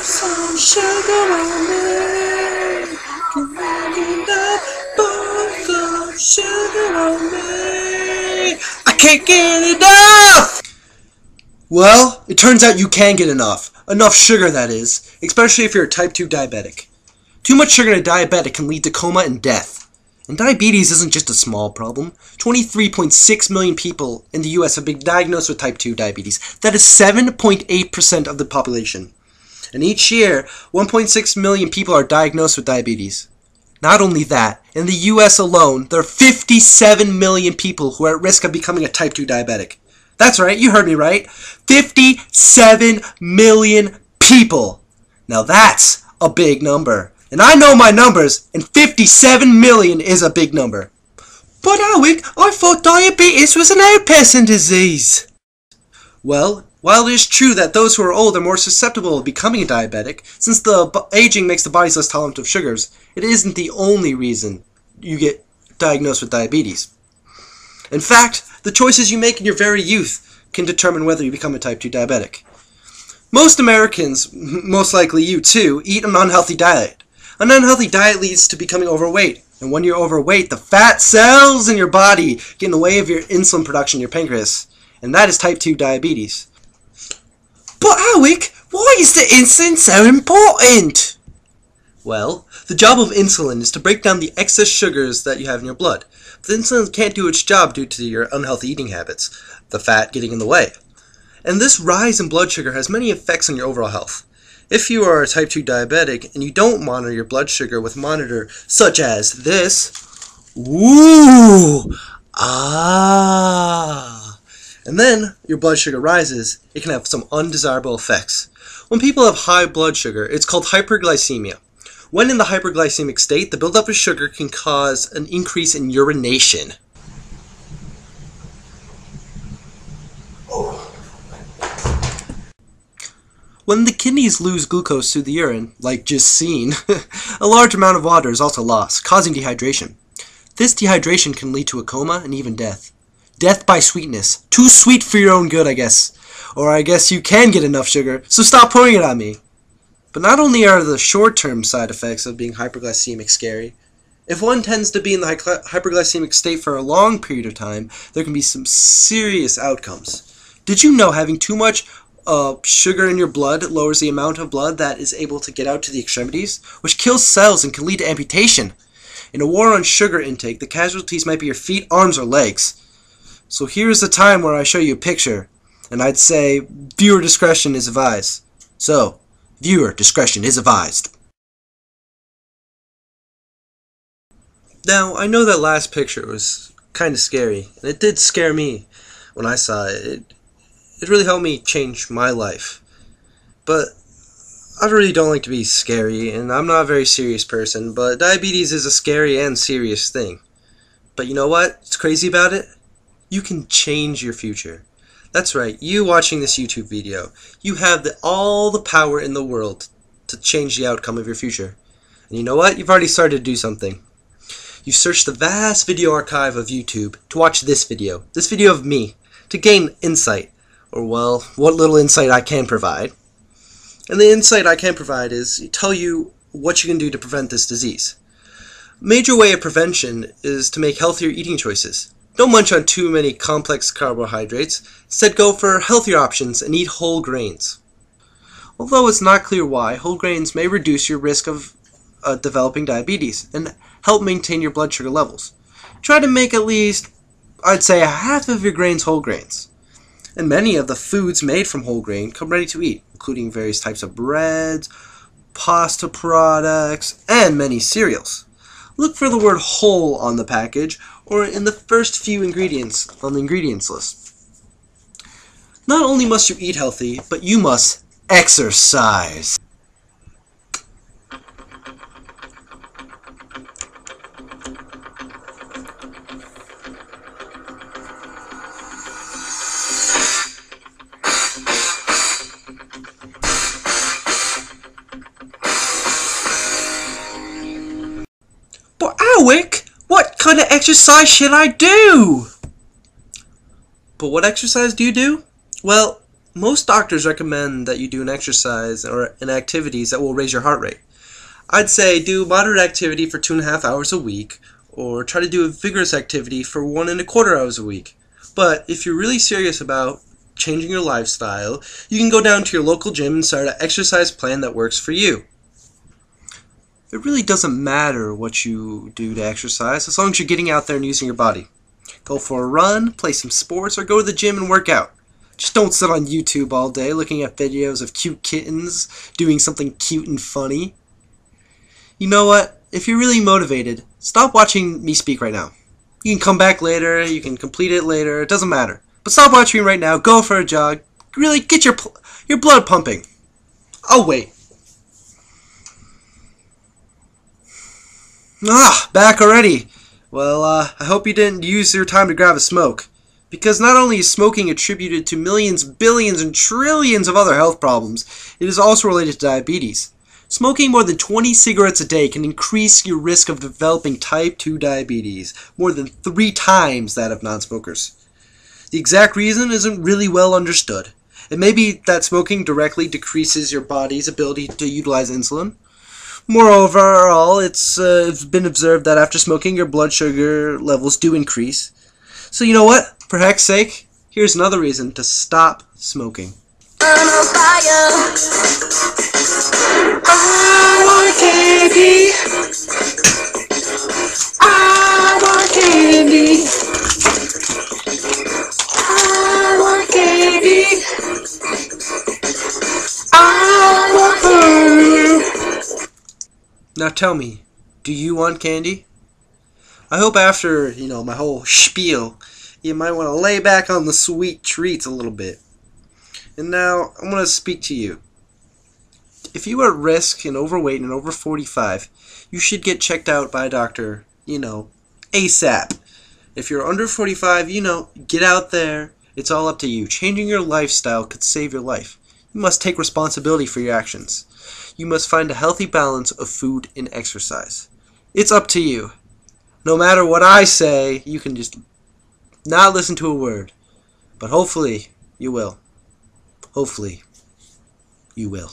some sugar on me. Can I put some sugar on me? I can't get enough! Well, it turns out you can get enough. Enough sugar, that is. Especially if you're a type 2 diabetic. Too much sugar in a diabetic can lead to coma and death. And diabetes isn't just a small problem. 23.6 million people in the US have been diagnosed with type 2 diabetes. That is 7.8% of the population. And each year, 1.6 million people are diagnosed with diabetes. Not only that, in the US alone, there are 57 million people who are at risk of becoming a type 2 diabetic. That's right, you heard me right. 57 million people. Now that's a big number. And I know my numbers, and 57 million is a big number. But Alec, I thought diabetes was an old-person disease. Well, while it is true that those who are old are more susceptible of becoming a diabetic, since the aging makes the bodies less tolerant of sugars, it isn't the only reason you get diagnosed with diabetes. In fact, the choices you make in your very youth can determine whether you become a type 2 diabetic. Most Americans, most likely you too, eat an unhealthy diet. An unhealthy diet leads to becoming overweight, and when you're overweight, the fat cells in your body get in the way of your insulin production in your pancreas, and that is type 2 diabetes. But Alec, why is the insulin so important? Well, the job of insulin is to break down the excess sugars that you have in your blood. But the insulin can't do its job due to your unhealthy eating habits, the fat getting in the way. And this rise in blood sugar has many effects on your overall health. If you are a type 2 diabetic and you don't monitor your blood sugar with a monitor such as this, and then your blood sugar rises, it can have some undesirable effects. When people have high blood sugar, it's called hyperglycemia. When in the hyperglycemic state, the buildup of sugar can cause an increase in urination. When the kidneys lose glucose through the urine, like just seen, a large amount of water is also lost, causing dehydration. This dehydration can lead to a coma and even death. Death by sweetness. Too sweet for your own good, I guess. Or I guess you can get enough sugar, so stop pouring it on me. But not only are the short-term side effects of being hyperglycemic scary, if one tends to be in the hyperglycemic state for a long period of time, there can be some serious outcomes. Did you know having too much sugar in your blood lowers the amount of blood that is able to get out to the extremities, which kills cells and can lead to amputation? In a war on sugar intake, the casualties might be your feet, arms, or legs. So here's the time where I show you a picture, and I'd say viewer discretion is advised. So, viewer discretion is advised. Now, I know that last picture was kind of scary, and it did scare me when I saw it. It really helped me change my life. But I really don't like to be scary, and I'm not a very serious person, but diabetes is a scary and serious thing. But you know what's crazy about it? You can change your future. That's right, you watching this YouTube video, you have all the power in the world to change the outcome of your future. And you know what? You've already started to do something. You've searched the vast video archive of YouTube to watch this video of me, to gain insight. Or, well, what little insight I can provide. And the insight I can provide is tell you what you can do to prevent this disease. A major way of prevention is to make healthier eating choices. Don't munch on too many complex carbohydrates. Instead, go for healthier options and eat whole grains. Although it's not clear why, whole grains may reduce your risk of developing diabetes and help maintain your blood sugar levels. Try to make at least, I'd say, half of your grains whole grains. And many of the foods made from whole grain come ready to eat, including various types of breads, pasta products, and many cereals. Look for the word whole on the package or in the first few ingredients on the ingredients list. Not only must you eat healthy, but you must exercise. Alec, what kind of exercise should I do? But what exercise do you do? Well, Most doctors recommend that you do an exercise or an activities that will raise your heart rate. I'd say do moderate activity for 2.5 hours a week, or try to do a vigorous activity for 1.25 hours a week. But if you're really serious about changing your lifestyle, you can go down to your local gym and start an exercise plan that works for you. It really doesn't matter what you do to exercise as long as you're getting out there and using your body. Go for a run, play some sports, or go to the gym and work out. Just don't sit on YouTube all day looking at videos of cute kittens doing something cute and funny. You know what? If you're really motivated, stop watching me speak right now. You can come back later, you can complete it later, it doesn't matter. But stop watching me right now, go for a jog, really get your blood pumping. I'll wait. Back already. Well, I hope you didn't use your time to grab a smoke. Because not only is smoking attributed to millions, billions, and trillions of other health problems, it is also related to diabetes. Smoking more than 20 cigarettes a day can increase your risk of developing type 2 diabetes, more than 3 times that of non-smokers. The exact reason isn't really well understood. It may be that smoking directly decreases your body's ability to utilize insulin. Moreover, it's been observed that after smoking, your blood sugar levels do increase. So you know what? For heck's sake, here's another reason to stop smoking. I'm on fire. I want candy. I want candy. I want candy. I want food. Now tell me, do you want candy? I hope after, my whole spiel, you might want to lay back on the sweet treats a little bit. And now, I'm going to speak to you. If you are at risk and overweight and over 45, you should get checked out by a doctor, ASAP. If you're under 45, get out there. It's all up to you. Changing your lifestyle could save your life. You must take responsibility for your actions. You must find a healthy balance of food and exercise. It's up to you. No matter what I say, you can just not listen to a word. But hopefully, you will. Hopefully, you will.